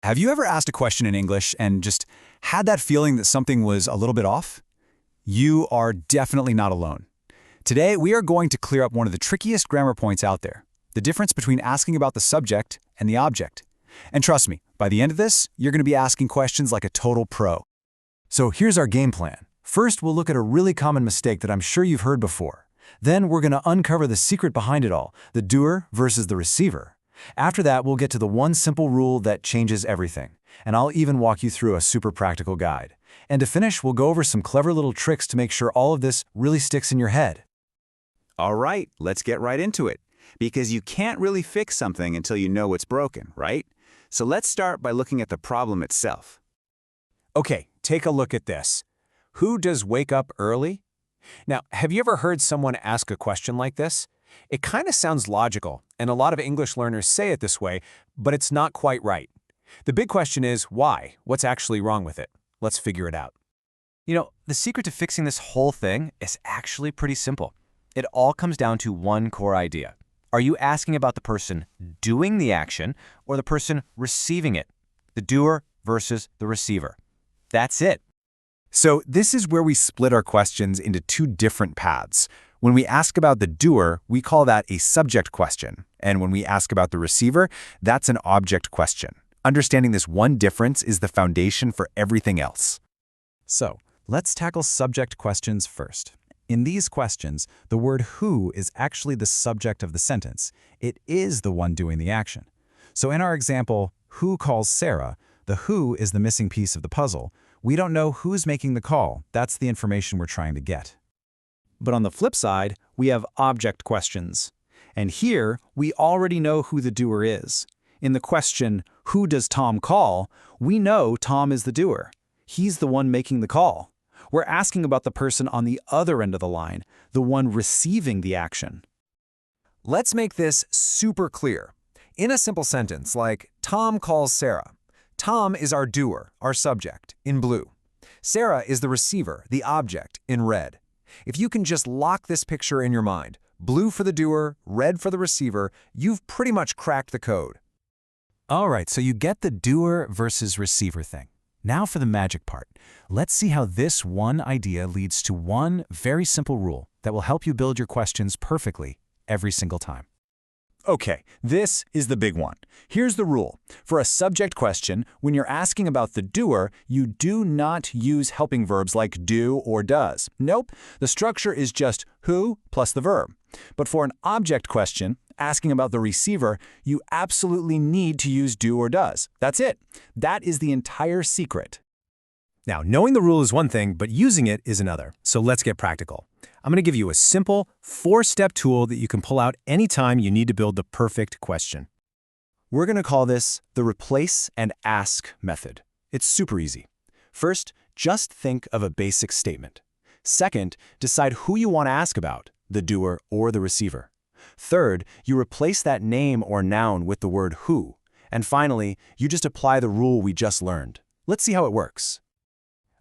Have you ever asked a question in English and just had that feeling that something was a little bit off? You are definitely not alone. Today, we are going to clear up one of the trickiest grammar points out there, the difference between asking about the subject and the object. And trust me, by the end of this, you're going to be asking questions like a total pro. So here's our game plan. First, we'll look at a really common mistake that I'm sure you've heard before. Then we're going to uncover the secret behind it all, the doer versus the receiver. After that, we'll get to the one simple rule that changes everything, and I'll even walk you through a super practical guide. And to finish, we'll go over some clever little tricks to make sure all of this really sticks in your head. All right, let's get right into it. Because you can't really fix something until you know what's broken, right? So let's start by looking at the problem itself. Okay, take a look at this. Who does wake up early? Now, have you ever heard someone ask a question like this? It kind of sounds logical, and a lot of English learners say it this way, but it's not quite right. The big question is, why? What's actually wrong with it? Let's figure it out. You know, the secret to fixing this whole thing is actually pretty simple. It all comes down to one core idea. Are you asking about the person doing the action or the person receiving it? The doer versus the receiver. That's it. So this is where we split our questions into two different paths. When we ask about the doer, we call that a subject question. And when we ask about the receiver, that's an object question. Understanding this one difference is the foundation for everything else. So, let's tackle subject questions first. In these questions, the word who is actually the subject of the sentence. It is the one doing the action. So in our example, who calls Sarah, the who is the missing piece of the puzzle. We don't know who's making the call. That's the information we're trying to get. But on the flip side, we have object questions. And here, we already know who the doer is. In the question, who does Tom call, we know Tom is the doer. He's the one making the call. We're asking about the person on the other end of the line, the one receiving the action. Let's make this super clear. In a simple sentence like, Tom calls Sarah. Tom is our doer, our subject, in blue. Sarah is the receiver, the object, in red. If you can just lock this picture in your mind, blue for the doer, red for the receiver, you've pretty much cracked the code. All right, so you get the doer versus receiver thing. Now for the magic part. Let's see how this one idea leads to one very simple rule that will help you build your questions perfectly every single time. Okay, this is the big one. Here's the rule. For a subject question, when you're asking about the doer, you do not use helping verbs like do or does. Nope, the structure is just who plus the verb. But for an object question, asking about the receiver, you absolutely need to use do or does. That's it. That is the entire secret. Now, knowing the rule is one thing, but using it is another. So let's get practical. I'm going to give you a simple, 4-step tool that you can pull out anytime you need to build the perfect question. We're going to call this the replace and ask method. It's super easy. First, just think of a basic statement. Second, decide who you want to ask about, the doer or the receiver. Third, you replace that name or noun with the word who. And finally, you just apply the rule we just learned. Let's see how it works.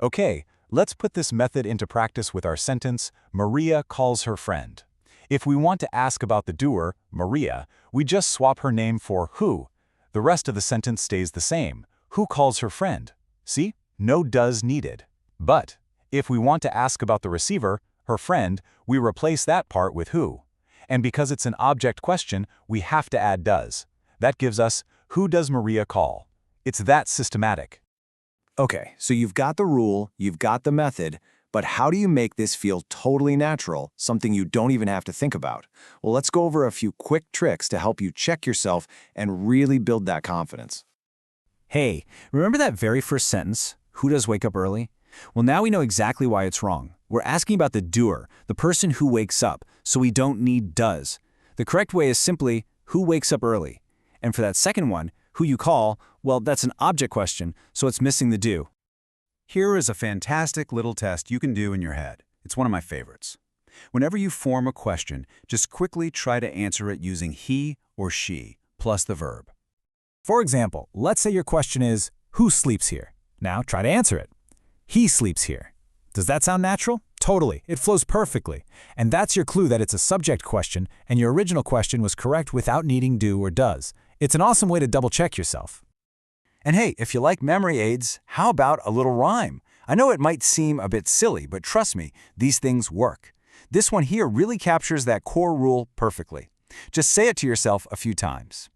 Okay, let's put this method into practice with our sentence, Maria calls her friend. If we want to ask about the doer, Maria, we just swap her name for who. The rest of the sentence stays the same. Who calls her friend? See? No does needed. But if we want to ask about the receiver, her friend, we replace that part with who. And because it's an object question, we have to add does. That gives us, who does Maria call? It's that systematic. Okay, so you've got the rule, you've got the method, but how do you make this feel totally natural, something you don't even have to think about? Well, let's go over a few quick tricks to help you check yourself and really build that confidence. Hey, remember that very first sentence, who does wake up early? Well, now we know exactly why it's wrong. We're asking about the doer, the person who wakes up, so we don't need does. The correct way is simply, who wakes up early? And for that second one, who you call, well, that's an object question, so it's missing the do. Here is a fantastic little test you can do in your head. It's one of my favorites. Whenever you form a question, just quickly try to answer it using he or she plus the verb. For example, let's say your question is, who sleeps here? Now try to answer it. He sleeps here. Does that sound natural? Totally. It flows perfectly. And that's your clue that it's a subject question and your original question was correct without needing do or does. It's an awesome way to double-check yourself. And hey, if you like memory aids, how about a little rhyme? I know it might seem a bit silly, but trust me, these things work. This one here really captures that core rule perfectly. Just say it to yourself a few times.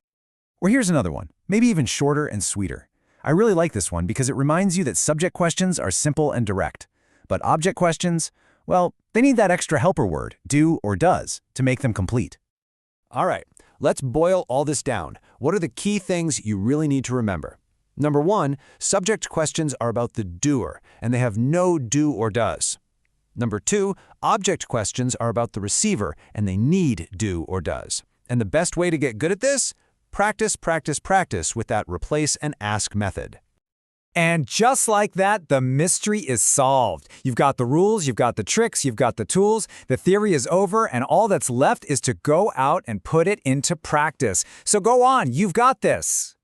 Or here's another one, maybe even shorter and sweeter. I really like this one because it reminds you that subject questions are simple and direct. But object questions, well, they need that extra helper word, do or does, to make them complete. All right, let's boil all this down. What are the key things you really need to remember? Number 1, subject questions are about the doer, and they have no do or does. Number 2, object questions are about the receiver, and they need do or does. And the best way to get good at this? Practice, practice, practice with that replace and ask method. And just like that, the mystery is solved. You've got the rules, you've got the tricks, you've got the tools, the theory is over, and all that's left is to go out and put it into practice. So go on, you've got this.